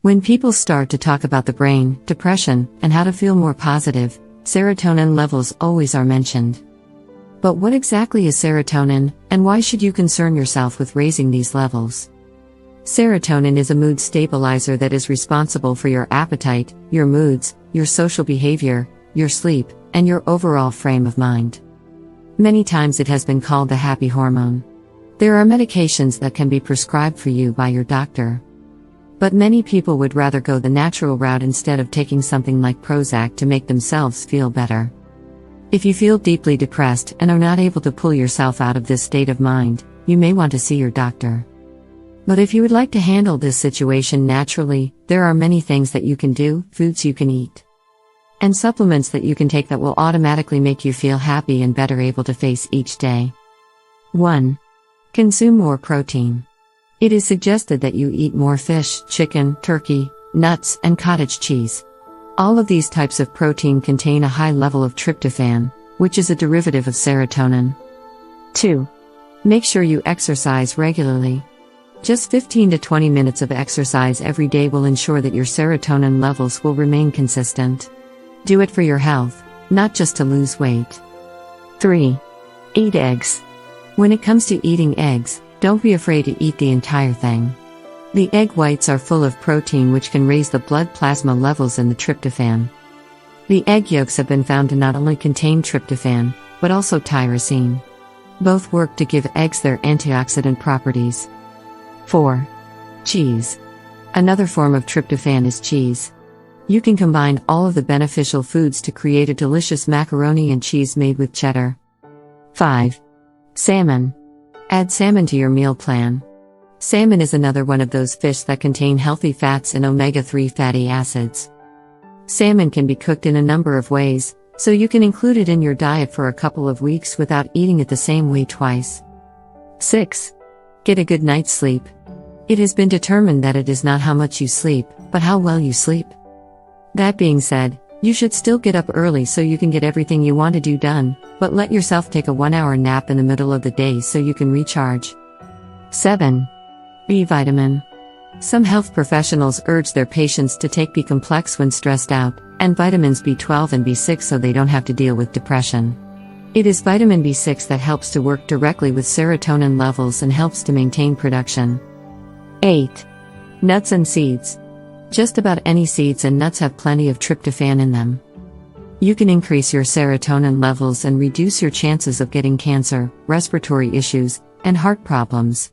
When people start to talk about the brain, depression, and how to feel more positive, serotonin levels always are mentioned. But what exactly is serotonin, and why should you concern yourself with raising these levels? Serotonin is a mood stabilizer that is responsible for your appetite, your moods, your social behavior, your sleep, and your overall frame of mind. Many times it has been called the happy hormone. There are medications that can be prescribed for you by your doctor. But many people would rather go the natural route instead of taking something like Prozac to make themselves feel better. If you feel deeply depressed and are not able to pull yourself out of this state of mind, you may want to see your doctor. But if you would like to handle this situation naturally, there are many things that you can do, foods you can eat, and supplements that you can take that will automatically make you feel happy and better able to face each day. 1. Consume more protein. It is suggested that you eat more fish, chicken, turkey, nuts, and cottage cheese. All of these types of protein contain a high level of tryptophan, which is a derivative of serotonin. 2. Make sure you exercise regularly. Just 15 to 20 minutes of exercise every day will ensure that your serotonin levels will remain consistent. Do it for your health, not just to lose weight. 3. Eat eggs. When it comes to eating eggs, don't be afraid to eat the entire thing. The egg whites are full of protein which can raise the blood plasma levels in the tryptophan. The egg yolks have been found to not only contain tryptophan, but also tyrosine. Both work to give eggs their antioxidant properties. 4. Cheese. Another form of tryptophan is cheese. You can combine all of the beneficial foods to create a delicious macaroni and cheese made with cheddar. 5. Salmon. Add salmon to your meal plan. Salmon is another one of those fish that contain healthy fats and omega-3 fatty acids. Salmon can be cooked in a number of ways, so you can include it in your diet for a couple of weeks without eating it the same way twice. 6. Get a good night's sleep. It has been determined that it is not how much you sleep, but how well you sleep. That being said, you should still get up early so you can get everything you want to do done, but let yourself take a 1-hour nap in the middle of the day so you can recharge. 7. B vitamin. Some health professionals urge their patients to take B complex when stressed out, and vitamins B12 and B6 so they don't have to deal with depression. It is vitamin B6 that helps to work directly with serotonin levels and helps to maintain production. 8. Nuts and seeds. Just about any seeds and nuts have plenty of tryptophan in them. You can increase your serotonin levels and reduce your chances of getting cancer, respiratory issues, and heart problems.